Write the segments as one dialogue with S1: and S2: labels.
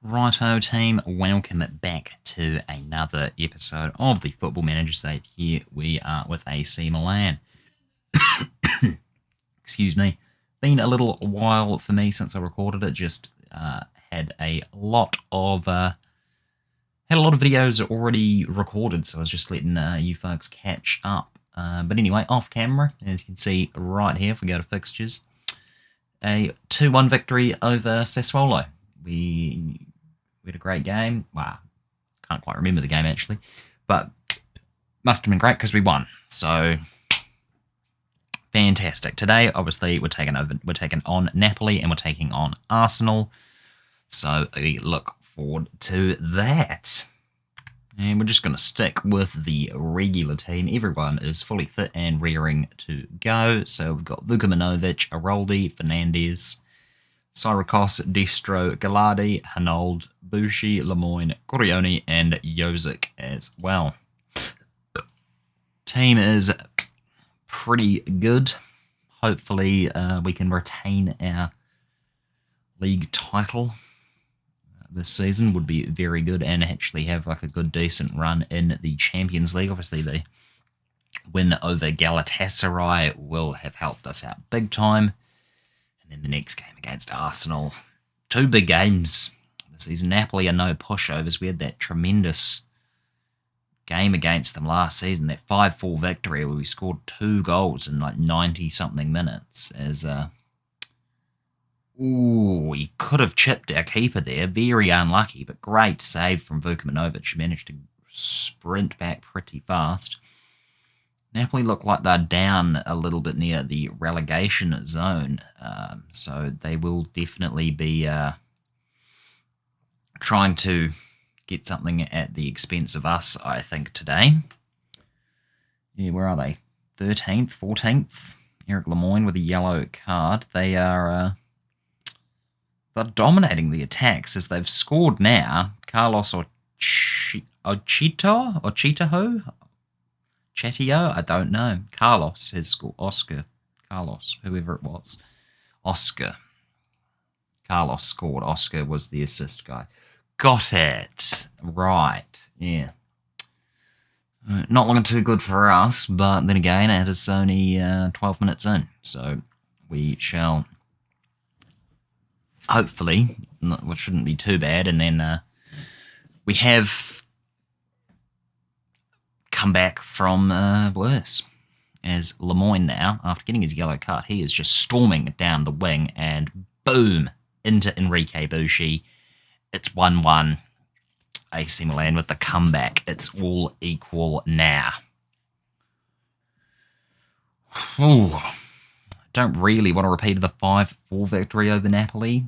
S1: Righto team, welcome back to another episode of the Football Manager Save. Here we are with AC Milan. Excuse me. Been a little while for me since I recorded it. Just had a lot of videos already recorded, so I was just letting you folks catch up. But anyway, off camera, as you can see right here, if we go to fixtures, a 2-1 victory over Sassuolo. We had a great game. Well, can't quite remember the game actually, but must have been great because we won. So fantastic. Today, obviously, we're taking on Napoli and we're taking on Arsenal. So we look forward to that. And we're just going to stick with the regular team. Everyone is fully fit and rearing to go. So we've got Vukomanovic, Aroldi, Fernandez, Syracuse, Destro, Gallardi, Hanold, Bushi, Lemoyne, Corione, and Jozic as well. Team is pretty good. Hopefully we can retain our league title this season. Would be very good, and actually have like a good decent run in the Champions League. Obviously the win over Galatasaray will have helped us out big time. And then the next game against Arsenal. 2 big games this season. Napoli are no pushovers. We had that tremendous game against them last season, that 5-4 victory where we scored 2 goals in like 90-something minutes. We could have chipped our keeper there. Very unlucky, but great save from Vukomanovic. Managed to sprint back pretty fast. Napoli look like they're down a little bit near the relegation zone, so they will definitely be trying to get something at the expense of us, I think, today. Yeah, where are they? 13th, 14th? Eric Lemoyne with a yellow card. They're dominating the attacks as they've scored now. Carlos Ochito? Chatio? I don't know. Carlos has scored. Oscar. Carlos, whoever it was. Oscar. Carlos scored. Oscar was the assist guy. Got it. Right. Yeah. Not looking too good for us, but then again, it is only 12 minutes in. So we shall hopefully, which shouldn't be too bad, and then we have come back from worse. As Lemoyne now, after getting his yellow card, he is just storming down the wing and boom, into Enrique Bushi. It's 1-1. AC Milan with the comeback. It's all equal now. Ooh. Don't really want to repeat the 5-4 victory over Napoli.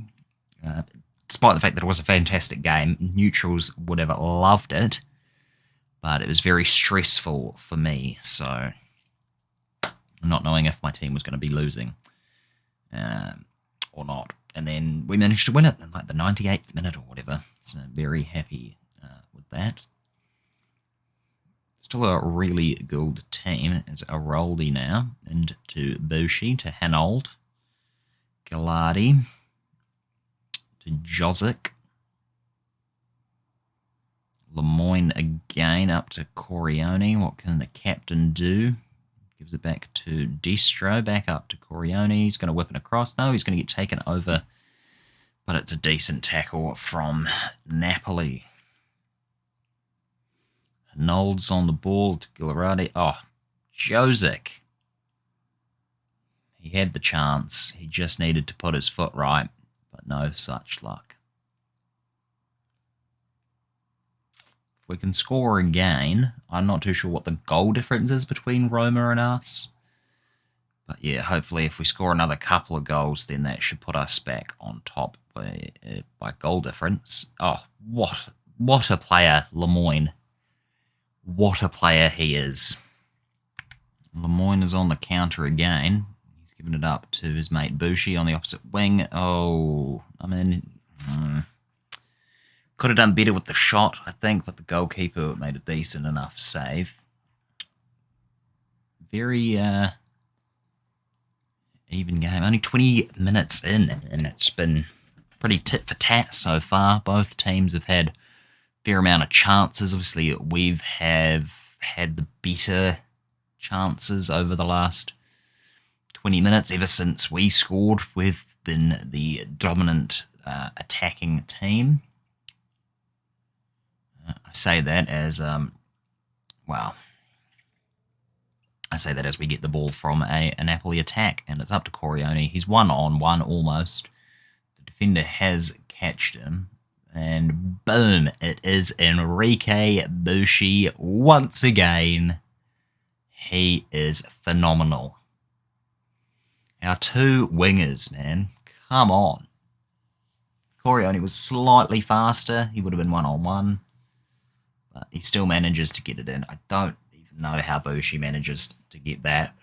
S1: Despite the fact that it was a fantastic game, neutrals would have loved it. But it was very stressful for me, so not knowing if my team was going to be losing or not. And then we managed to win it in like the 98th minute or whatever. So very happy with that. Still a really good team. It's Aroldi now, into Bushi, to Hanold, Gallardi, to Jozic, Lemoyne again up to Corione. What can the captain do? Gives it back to Destro, back up to Corione. He's going to whip it across. No, he's going to get taken over. But it's a decent tackle from Napoli. Nold's on the ball to Gallardi. Oh, Jozic. He had the chance. He just needed to put his foot right. But no such luck. We can score again. I'm not too sure what the goal difference is between Roma and us. But yeah, hopefully if we score another couple of goals, then that should put us back on top by goal difference. Oh, what a player, Lemoyne. What a player he is. Lemoyne is on the counter again. He's given it up to his mate Bushi on the opposite wing. Oh, I mean... Could have done better with the shot, I think, but the goalkeeper made a decent enough save. Very even game. Only 20 minutes in, and it's been pretty tit for tat so far. Both teams have had a fair amount of chances. Obviously, have had the better chances over the last 20 minutes. Ever since we scored, we've been the dominant attacking team. I say that as we get the ball from a Napoli attack, and it's up to Corione. He's 1-on-1 almost. The defender has catched him, and boom, it is Enrique Bucci once again. He is phenomenal. Our two wingers, man, come on. Corione was slightly faster. He would have been 1-on-1, but he still manages to get it in. I don't even know how Bucci manages to get that.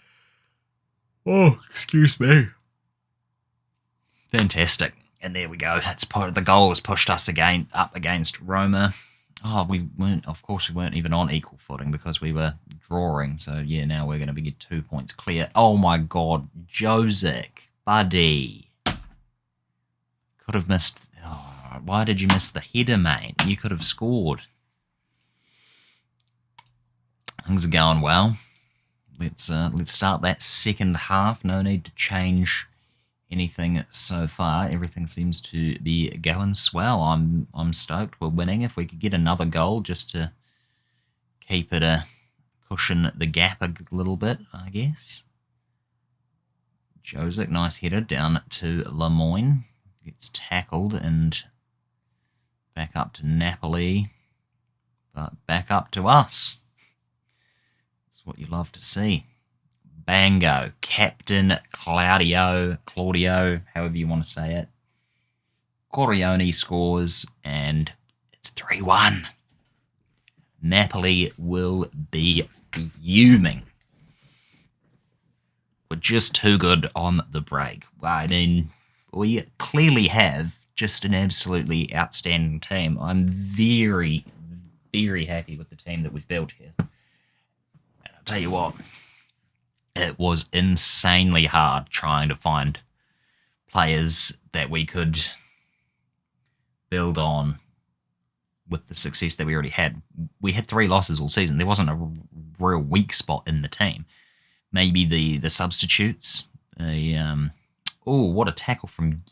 S1: Oh, excuse me. Fantastic. And there we go. The goal has pushed us again up against Roma. Oh, we weren't even on equal footing because we were drawing. So, yeah, now we're going to get 2 points clear. Oh, my God. Josic, buddy. Could have missed... Oh, why did you miss the header, mate? You could have scored. Things are going well. Let's start that second half. No need to change anything so far. Everything seems to be going swell. I'm stoked. We're winning. If we could get another goal just to keep it cushion the gap a little bit, I guess. Josic, nice header down to Lemoyne. Gets tackled and back up to Napoli, but back up to us. That's what you love to see. Bango, Captain Claudio, however you want to say it. Corione scores, and it's 3-1. Napoli will be fuming. We're just too good on the break. I mean, we clearly have just an absolutely outstanding team. I'm very, very happy with the team that we've built here. And I'll tell you what, it was insanely hard trying to find players that we could build on with the success that we already had. We had 3 losses all season. There wasn't a real weak spot in the team. Maybe the substitutes. What a tackle from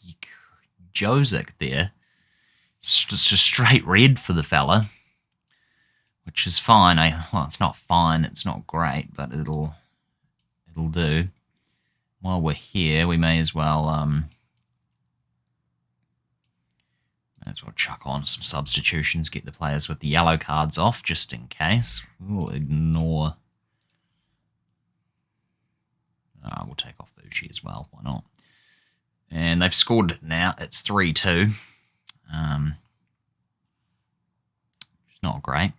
S1: Josic there. It's just a straight red for the fella, which is fine. It's not fine. It's not great, but it'll do. While we're here, we may as well chuck on some substitutions, get the players with the yellow cards off, just in case. We'll ignore... we'll take off Bucci as well, why not? And they've scored now, it's 3-2. It's not great.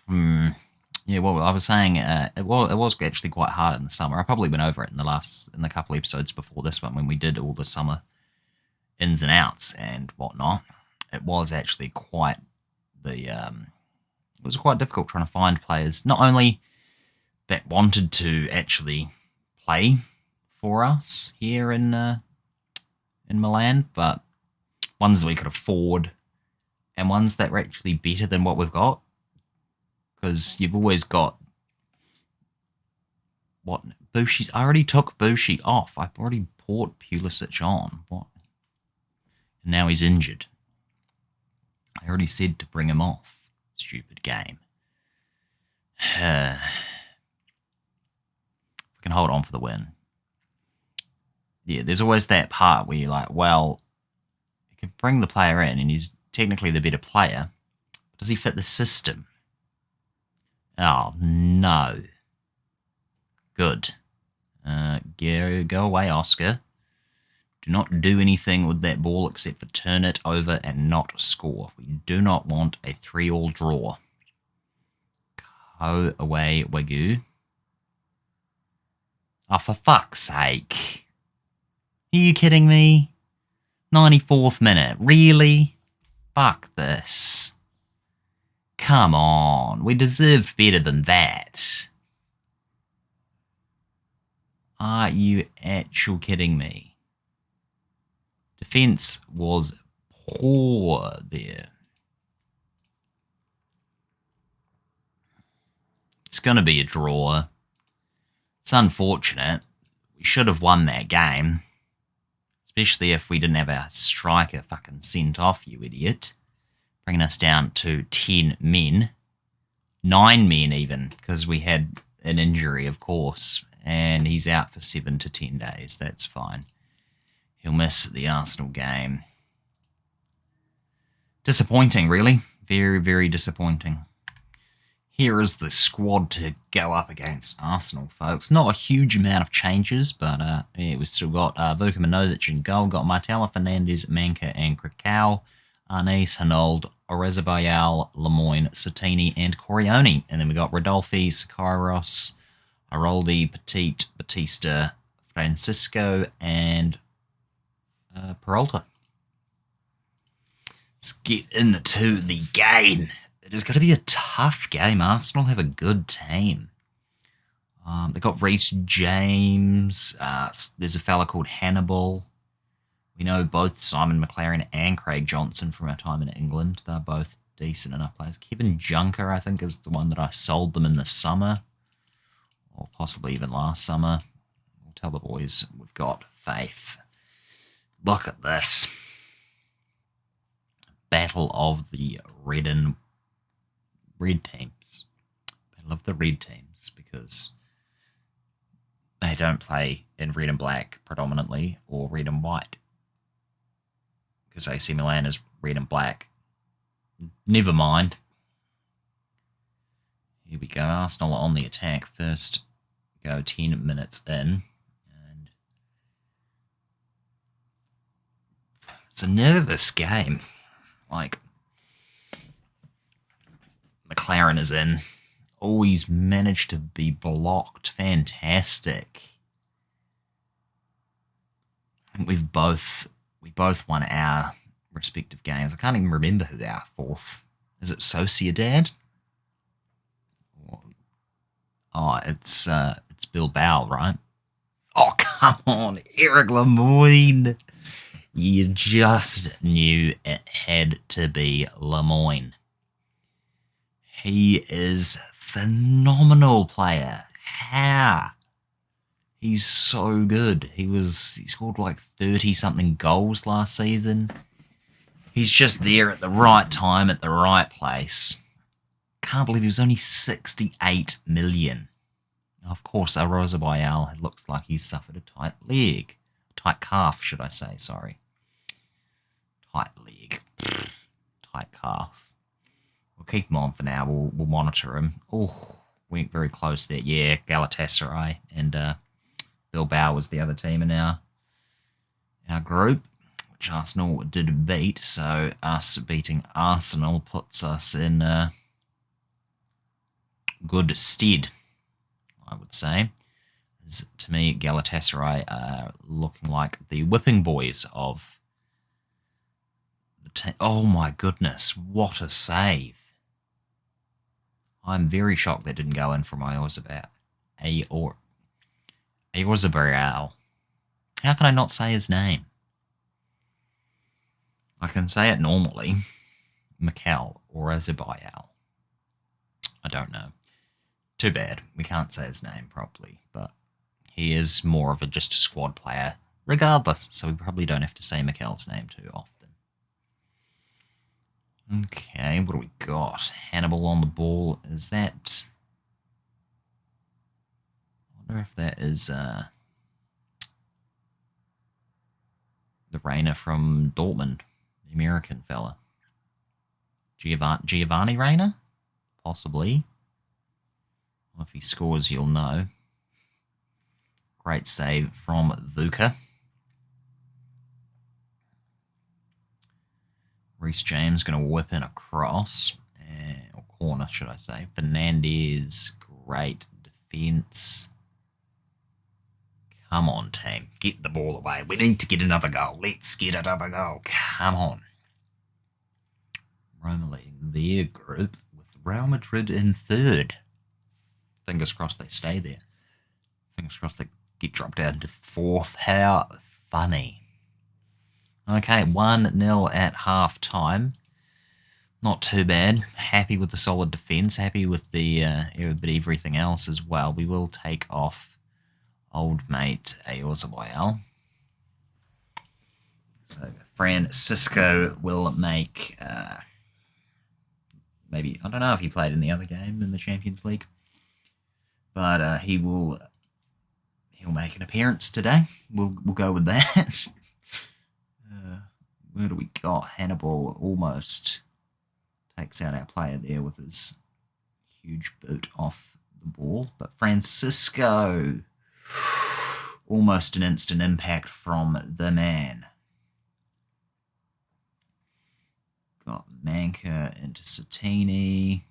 S1: Yeah, well, I was saying it was actually quite hard in the summer. I probably went over it in the couple episodes before this one when we did all the summer ins and outs and whatnot. It was actually quite it was quite difficult trying to find players not only that wanted to actually play for us here in Milan, but ones that we could afford and ones that were actually better than what we've got. Because you've always got Bucci's. I already took Bucci off. I've already brought Pulisic on. What? And now he's injured. I already said to bring him off. Stupid game. We can hold on for the win. Yeah, there's always that part where you're like, well, you can bring the player in and he's technically the better player. But does he fit the system? Oh, no. Good. Go away, Oscar. Do not do anything with that ball except for turn it over and not score. We do not want a 3-3 draw. Go away, Wagyu. Oh, for fuck's sake. Are you kidding me? 94th minute. Really? Fuck this. Come on. We deserved better than that. Are you actually kidding me? defence was poor there. It's going to be a draw. It's unfortunate. We should have won that game. Especially if we didn't have our striker fucking sent off, you idiot. Bringing us down to 10 men. 9 men even, because we had an injury, of course. And he's out for 7 to 10 days. That's fine. He'll miss the Arsenal game. Disappointing, really. Very, very disappointing. Here is the squad to go up against Arsenal, folks. Not a huge amount of changes, but yeah, we've still got Vuka Minovic in goal. Got Martella, Fernandes, Manca, and Krakau. Arnaz, Hanold, Orezobayal, Lemoyne, Satini, and Corione. And then we got Rodolfi, Sakairos, Haroldi, Petit, Batista, Francisco, and Peralta. Let's get into the game. It is going to be a tough game. Arsenal have a good team. They've got Reece James. There's a fella called Hannibal. We know both Simon McLaren and Craig Johnson from our time in England. They're both decent enough players. Kevin Junker, I think, is the one that I sold them in the summer. Or possibly even last summer. We'll tell the boys we've got faith. Look at this. Battle of the red teams. Battle of the red teams, because they don't play in red and black predominantly, or red and white. Because AC Milan is red and black. Never mind. Here we go. Arsenal on the attack. First go 10 minutes in. And it's a nervous game. Like, McLaren is in. Always managed to be blocked. Fantastic. I think we both won our respective games. I can't even remember who our fourth. Is it Sociedad? Oh, it's Bilbao, right? Oh, come on, Eric Lemoyne. You just knew it had to be Lemoyne. He is phenomenal player. How? He's so good. He scored like 30-something goals last season. He's just there at the right time, at the right place. Can't believe he was only 68 million. Of course, Orezobayal looks like he's suffered a tight leg. Tight calf, should I say, sorry. Tight leg. Tight calf. We'll keep him on for now. We'll monitor him. Oh, went very close there. Yeah, Galatasaray and Bilbao was the other team in our group, which Arsenal did beat. So us beating Arsenal puts us in good stead, I would say. To me, Galatasaray are looking like the whipping boys of the team. Oh my goodness, what a save. I'm very shocked that didn't go in from Orezobayal. How can I not say his name? I can say it normally. Mikel Orezobayal. I don't know. Too bad. We can't say his name properly, but he is more of just a squad player regardless, so we probably don't have to say Mikel's name too often. Okay, what do we got? Hannibal on the ball. Is that... I wonder if that is the Reina from Dortmund, the American fella. Giovanni Reina? Possibly. Well, if he scores, you'll know. Great save from Vuka. Reece James going to whip in a cross, or corner, should I say. Fernandes, great defence. Come on, team. Get the ball away. We need to get another goal. Let's get another goal. Come on. Roma leading their group with Real Madrid in third. Fingers crossed they stay there. Fingers crossed they get dropped down to fourth. How funny. Okay, 1-0 at half-time. Not too bad. Happy with the solid defence. Happy with the everything else as well. We will take off old mate Aorzabal. So Francisco will make... maybe, I don't know if he played in the other game in the Champions League. But he'll make an appearance today. We'll go with that. Where do we got? Hannibal almost takes out our player there with his huge boot off the ball. But Francisco, almost an instant impact from the man. Got Manca into Satini.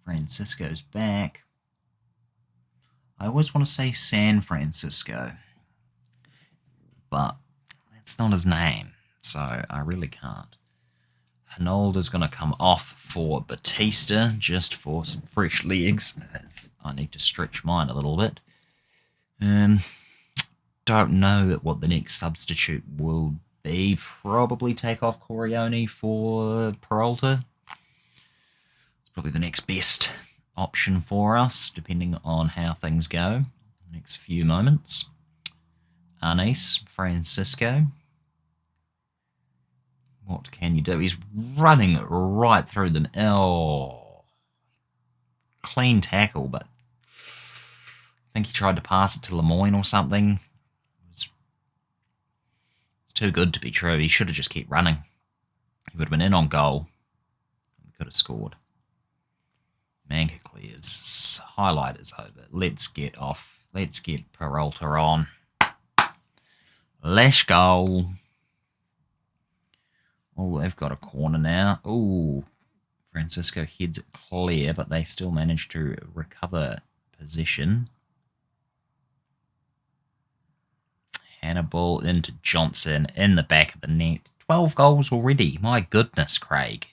S1: Francisco's back. I always want to say San Francisco, but that's not his name, so I really can't. Hinolda's going to come off for Batista, just for some fresh legs. I need to stretch mine a little bit. Don't know what the next substitute will be. Probably take off Corione for Peralta. It's probably the next best option for us, depending on how things go next few moments. Arnes, Francisco. What can you do? He's running right through them. Oh, clean tackle, but I think he tried to pass it to Lemoyne or something. It's too good to be true. He should have just kept running. He would have been in on goal. He could have scored. Manca clears. Highlight is over. Let's get off. Let's get Peralta on. Let's go. Oh, they've got a corner now. Oh, Francisco heads it clear, but they still manage to recover possession. Hannibal into Johnson in the back of the net. 12 goals already. My goodness, Craig.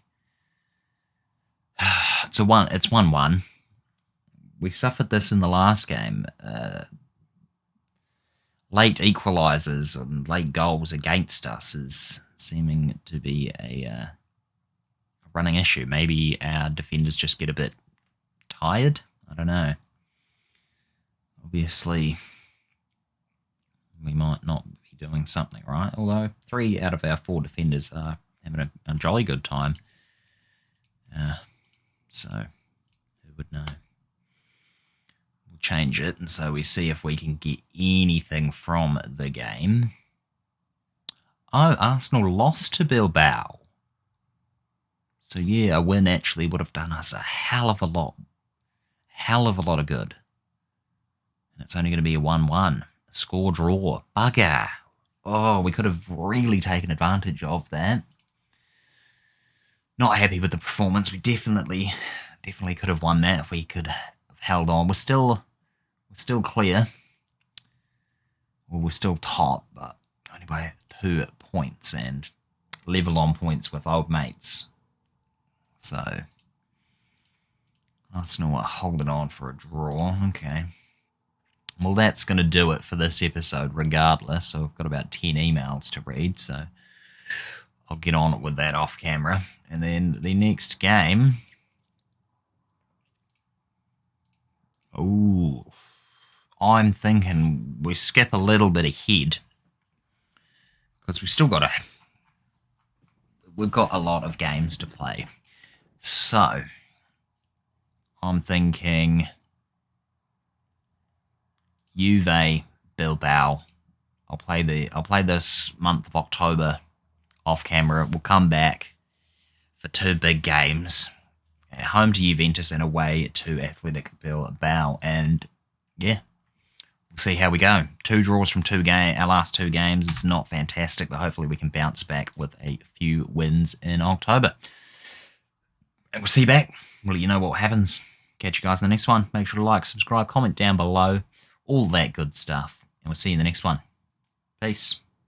S1: It's 1-1. We suffered this in the last game. Late equalisers and late goals against us is seeming to be a running issue. Maybe our defenders just get a bit tired. I don't know. Obviously, we might not be doing something right. Although 3 out of our 4 defenders are having a jolly good time. So, who would know? We'll change it, and so we see if we can get anything from the game. Oh, Arsenal lost to Bilbao. So yeah, a win actually would have done us a hell of a lot of good. And it's only going to be a 1-1. Score draw. Bugger. Oh, we could have really taken advantage of that. Not happy with the performance. We definitely could have won that if we could have held on. We're still clear. Well, we're still top, but only by 2 points and level on points with old mates. So Arsenal are holding on for a draw. Okay. Well, that's going to do it for this episode regardless. So I've got about 10 emails to read, so I'll get on with that off camera. And then the next game... Oh, I'm thinking we skip a little bit ahead because we've got a lot of games to play. So I'm thinking Juve, Bilbao. I'll play this month of October off camera. We'll come back for 2 big games. Home to Juventus and away to Athletic Bilbao. And yeah, we'll see how we go. 2 draws from our last 2 games. It's not fantastic, but hopefully we can bounce back with a few wins in October. And we'll see you back. We'll let you know what happens. Catch you guys in the next one. Make sure to like, subscribe, comment down below. All that good stuff. And we'll see you in the next one. Peace.